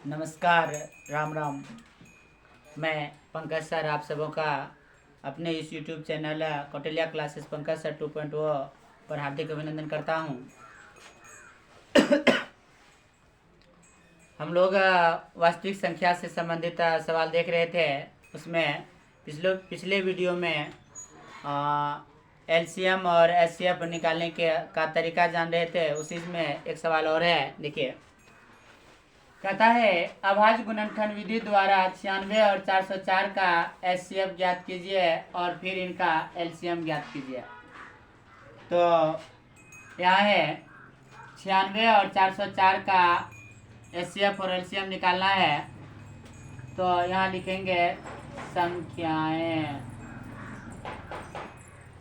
नमस्कार, राम राम। मैं पंकज सर आप सबों का अपने इस YouTube channel Kautilya classes Pankaj sir 2.0 पर हार्दिक अभिनंदन करता हूं। हम लोग वास्तविक संख्या से संबंधित सवाल देख रहे थे। उसमें पिछले वीडियो में LCM और SCF निकालने का तरीका जान रहे थे। उसी में एक सवाल और है, देखिए। कहता है अभाज्य गुणनखंड विधि द्वारा 96 और 404 का SCF ज्ञात कीजिए और फिर इनका LCM ज्ञात कीजिए। तो यहाँ है 96 और 404 का SCF और LCM निकालना है। तो यहाँ लिखेंगे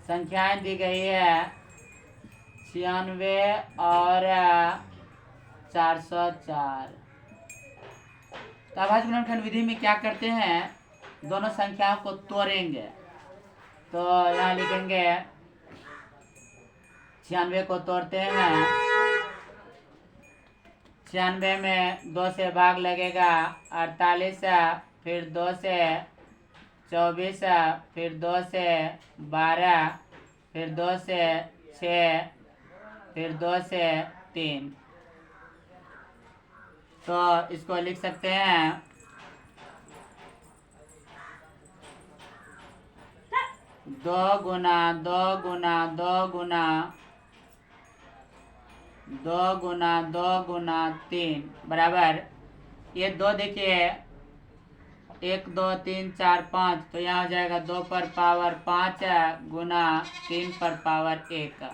संख्याएं दी गई है 96 और 404। तो अभाज्य गुणनखंड विधि में क्या करते हैं, दोनों संख्याओं को तोड़ेंगे। तो यहाँ लिखेंगे 96 को तोड़ते हैं। 96 में 2 से भाग लगेगा 48, फिर 2 से 24, फिर 2 से 12, फिर 2 से 6, फिर 2 से 3। तो इसको लिख सकते हैं 2 गुना 2 गुना 2 गुना 2 गुना 2 गुना 3 बराबर ये 2 देखिए 1 2 3 4 5। तो यहाँ हो जाएगा 2 पर पावर 5 गुना 3 पर पावर 1।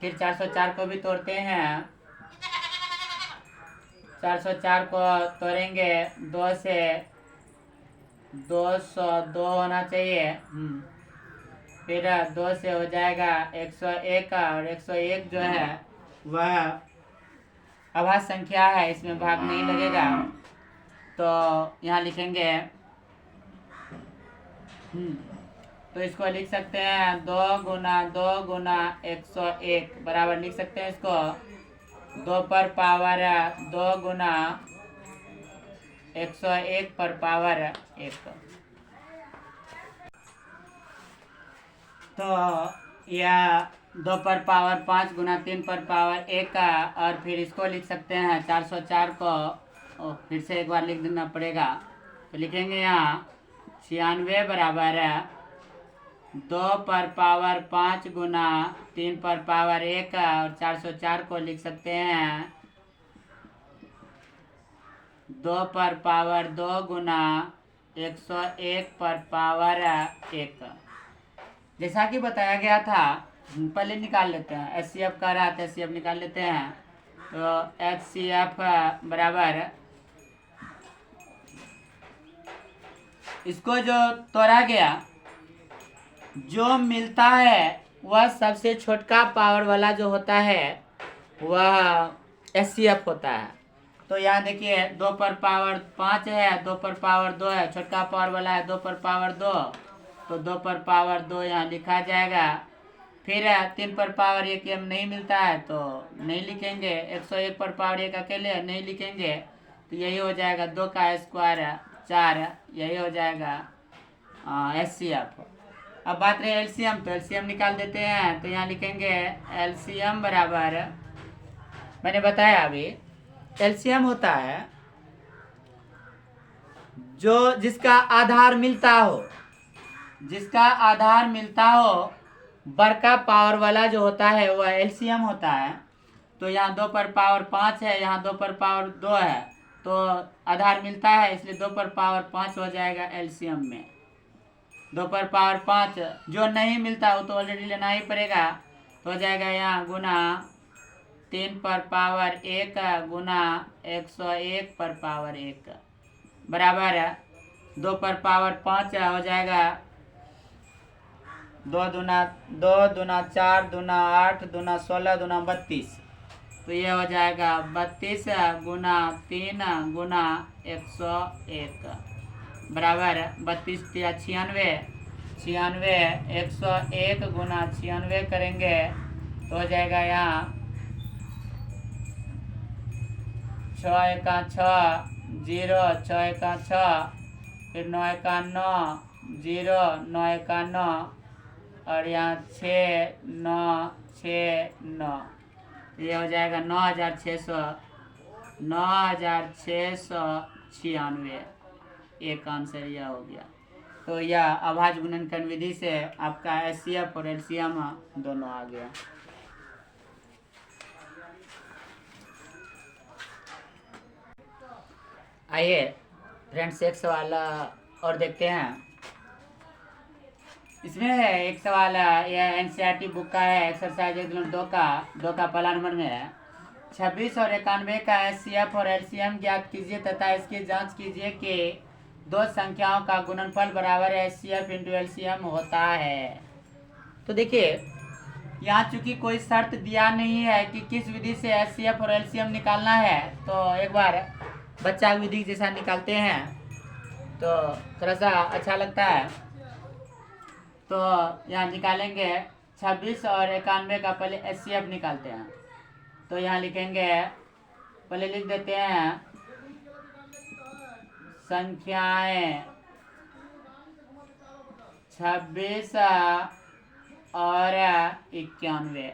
फिर 404 को भी तोड़ते हैं। 404 को तोड़ेंगे 2 से 202 होना चाहिए। फिर 2 से हो जाएगा 101 और 101 जो है वह अभाज्य संख्या है, इसमें भाग नहीं लगेगा। तो यहाँ लिखेंगे तो इसको लिख सकते हैं 2 गुना 2 गुना 101 बराबर लिख सकते हैं इसको 2 पर पावर 2 गुना 101 पर पावर 1। तो यह 2 पर पावर 5 गुना 3 पर पावर 1 और फिर इसको लिख सकते हैं 404 को फिर से एक बार लिख देना पड़ेगा। तो लिखेंगे यहाँ 96 बराबर 2 पर पावर 5 गुना 3 पर पावर 1 और 404 को लिख सकते हैं 2 पर पावर 2 गुना 101 पर पावर 1। जैसा कि बताया गया था, पहले निकाल लेते हैं। SCF का रहा था, SCF निकाल लेते हैं। तो HCF बराबर इसको जो तोड़ा गया जो मिलता है वह सबसे छोटका पावर वाला जो होता है वह SCF होता है। तो यहाँ देखिए 2 पर पावर 5 है, 2 पर पावर 2 है, छोटका पावर वाला है 2 पर पावर 2। तो 2 पर पावर 2 यहाँ लिखा जाएगा। फिर 3 पर पावर 1 हम नहीं मिलता है तो नहीं लिखेंगे। 101 पर पावर 1 अकेले नहीं लिखेंगे। तो यही हो जाएगा 2 का स्क्वायर 4, यही हो जाएगा SCF। अब बात रही LCM, तो LCM निकाल देते हैं। तो यहाँ लिखेंगे LCM बराबर, मैंने बताया अभी, LCM होता है जो जिसका आधार मिलता हो, जिसका आधार मिलता हो बड़का पावर वाला जो होता है वह LCM होता है। तो यहाँ 2 पर पावर 5 है, यहाँ 2 पर पावर 2 है, तो आधार मिलता है इसलिए 2 पर पावर 5 हो जाएगा LCM में। 2 पर पावर 5 जो नहीं मिलता वो तो ऑलरेडी लेना ही पड़ेगा। तो हो जाएगा यहाँ गुना 3 पर पावर 1 गुना 101 पर पावर 1 बराबर 2 पर पावर 5 हो जाएगा 2 दूना 4 दूना 8 दूना 16 दूना 32। तो ये हो जाएगा 32 गुना 3 गुना 101 बराबर 32 या 96 101 गुना 96 करेंगे तो हो जाएगा यहाँ 6 एका 6 0, 6 एका 6, फिर 9 एका 9, 0, 9 एका 9, और यहाँ 6, 9, 6, 9, ये हो जाएगा 9,696। एक आंसर यह हो गया। तो यह अभाज्य गुणनखंड विधि से आपका एचसीएफ और एलसीएम दोनों आ गया। आइए फ्रेंड्स एक सवाल और देखते हैं। इसमें है एक सवाल, यह एनसीईआरटी बुक का है, एक्सरसाइज 1.2 का पहला नंबर में है। 26 और 91 का एचसीएफ और एलसीएम ज्ञात कीजिए तथा इसकी जांच कीजिए कि दो संख्याओं का गुणनफल बराबर एचसीएफ इंटू एलसीएम होता है। तो देखिए यहाँ चूंकि कोई शर्त दिया नहीं है कि किस विधि से एचसीएफ और एलसीएम निकालना है, तो एक बार बच्चा विधि जैसा निकालते हैं तो थोड़ा सा अच्छा लगता है। तो यहाँ निकालेंगे 26 और 91 का पहले एचसीएफ निकालते हैं। तो यहाँ लिखेंगे, पहले लिख देते हैं संख्याएं 26 और 91।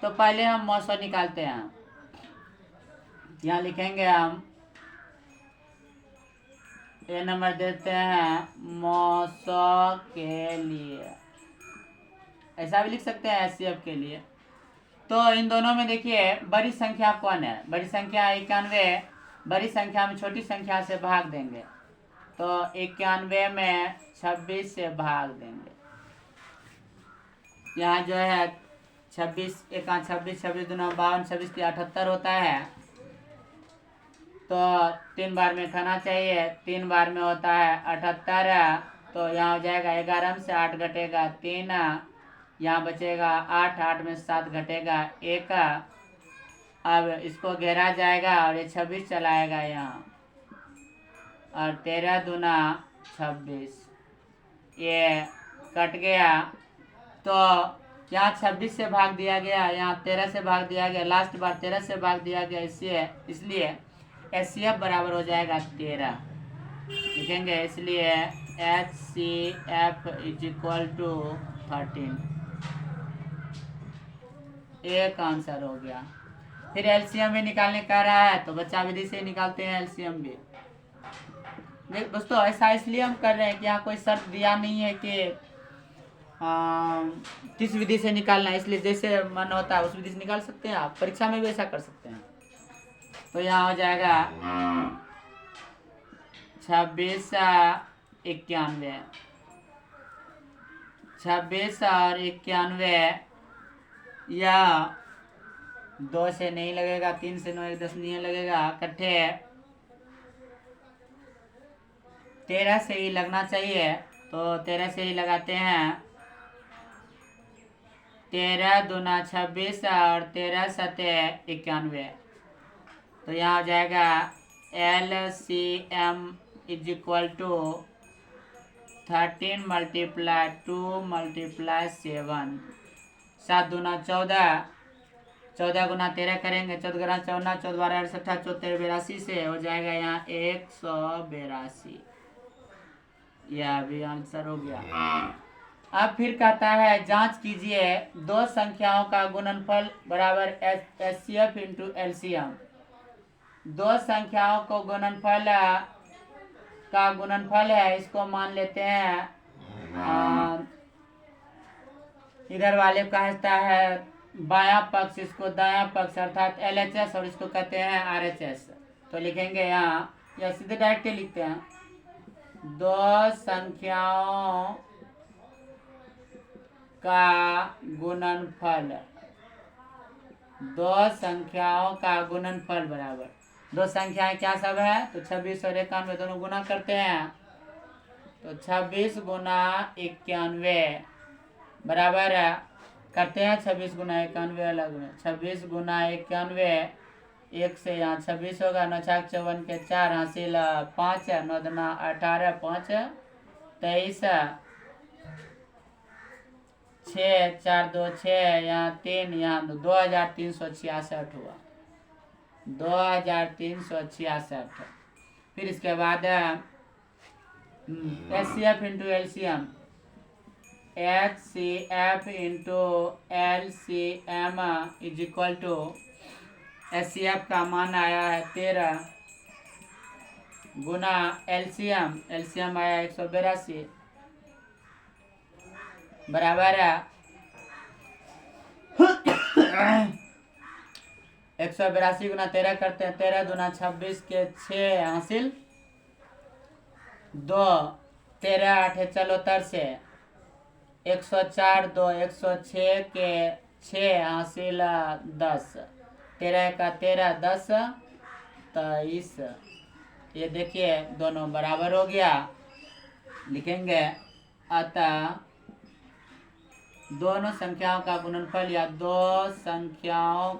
तो पहले हम मौसम निकालते हैं। यहाँ लिखेंगे हम ये नंबर देते हैं मौसम के लिए, ऐसा भी लिख सकते हैं एचसीएफ के लिए। तो इन दोनों में देखिए बड़ी संख्या कौन है, बड़ी संख्या 91, बड़ी संख्या में छोटी संख्या से भाग देंगे, तो 91 में 26 से भाग देंगे। यहाँ जो है 26 एका 26, 26 दूना 52, 26 की 78 होता है। तो 3 बार में खाना चाहिए, 3 बार में होता है 78। तो यहाँ हो जाएगा 11 में से 8 घटेगा 3, यहाँ बचेगा 8, 8 में 7 घटेगा 1। अब इसको घेरा जाएगा और ये 26 चलाएगा यहाँ, और 13 दूना 26, ये कट गया। तो यहाँ 26 से भाग दिया गया, यहाँ 13 से भाग दिया गया, लास्ट बार 13 से भाग दिया गया, इसलिए एचसीएफ बराबर हो जाएगा 13 लिखेंगे। इसलिए HCF इज इक्वल टू 13, एक आंसर हो गया। फिर एलसीएम भी निकालने का रहा है तो बच्चा विधि से निकालते हैं एलसीएम भी। दोस्तों ऐसा इसलिए हम कर रहे हैं कि यहाँ कोई शर्त दिया नहीं है कि किस विधि से निकालना है, इसलिए जैसे मन होता है उस विधि से निकाल सकते हैं। आप परीक्षा में भी ऐसा कर सकते हैं। तो यहाँ हो जाएगा 26 91, 26 और 91, यह 2 से नहीं लगेगा, 3 से 9 1 10 नहीं लगेगा, इकट्ठे 13 से ही लगना चाहिए। तो 13 से ही लगाते हैं। 13 दूना 26 और 13 सते 91। तो यहाँ हो जाएगा LCM is equal to 13 multiply 2 multiply 7, 7 दूना 14, 14 गुना 13 करेंगे, 14 गुना 14, 14 12 68, 14 82 से हो जाएगा यहाँ 182। यह भी आंसर हो गया। अब फिर कहता है जांच कीजिए दो संख्याओं का गुणनफल बराबर एचसीएफ इंटू एलसीएम। दो संख्याओं को गुणनफल है, इसको मान लेते हैं इधर वाले का हिस्सा है बायां पक्ष, इसको दायां पक्ष अर्थात LHS, और इसको कहते हैं RHS। तो लिखेंगे यहाँ, या सीधे डायरेक्ट लिखते हैं, दो संख्याओं का गुणनफल, दो संख्याओं का गुणनफल बराबर, दो संख्याएं क्या सब है, तो 26 और 91 दोनों गुना करते हैं। तो 26 गुना 91 बराबर करते हैं 26 गुना 91 अलग में, 26 गुना 91, 1 से यहाँ 26 होगा, 9 छाक 54 के 4 हासिल 5, 9 दूना 18, 5 23, 6 4 2 6, यहाँ 3, यहाँ 2366 हुआ, 2366। फिर इसके बाद HCF into LCM, HCF into LCM is equal to HCF का मान आया है 13 गुना LCM आया 182 बराबर है 182 गुना 13 करते हैं, 13 दूना 26 के 6 हासिल 2, 13 8 74 से 104 2 106 के 6 हासिल 10, 13 का 13 10 23। ये देखिए दोनों बराबर हो गया, लिखेंगे अतः दोनों संख्याओं का गुणनफल या दो संख्याओं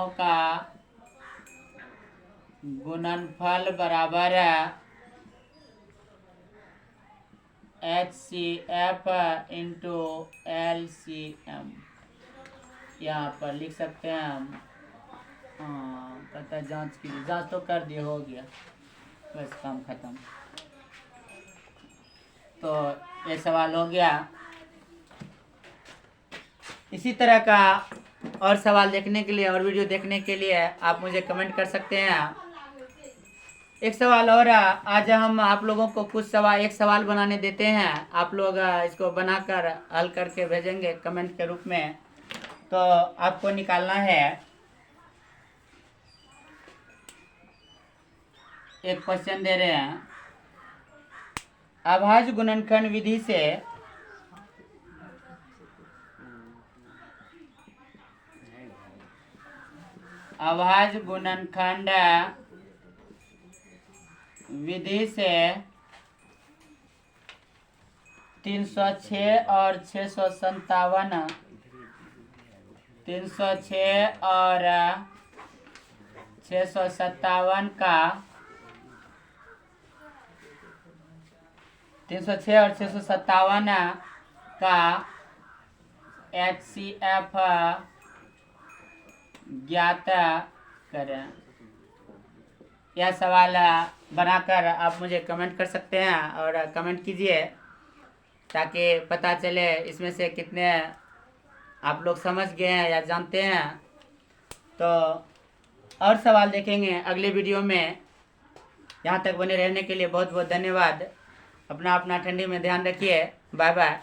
का गुणनफल बराबर है HCF इंटू LCM। यहाँ पर लिख सकते हैं हम, कहता है जांच कीजिए, जांच तो कर दिए, हो गया, बस काम खत्म। तो ये सवाल हो गया। इसी तरह का और सवाल देखने के लिए और वीडियो देखने के लिए आप मुझे कमेंट कर सकते हैं। एक सवाल और आज हम आप लोगों को एक सवाल बनाने देते हैं, आप लोग इसको बनाकर हल करके भेजेंगे कमेंट के रूप में। तो आपको निकालना है, एक क्वेश्चन दे रहे हैं, अभाज्य गुणनखंड विधि से अभाज्य गुणनखंड विधि से 306 और 657 306 और 657 का 306 और 657 का HCF ज्ञात करें। यह सवाल बनाकर आप मुझे कमेंट कर सकते हैं और कमेंट कीजिए ताकि पता चले इसमें से कितने आप लोग समझ गए हैं या जानते हैं। तो और सवाल देखेंगे अगले वीडियो में। यहाँ तक बने रहने के लिए बहुत बहुत धन्यवाद। अपना ठंडी में ध्यान रखिए। Bye bye.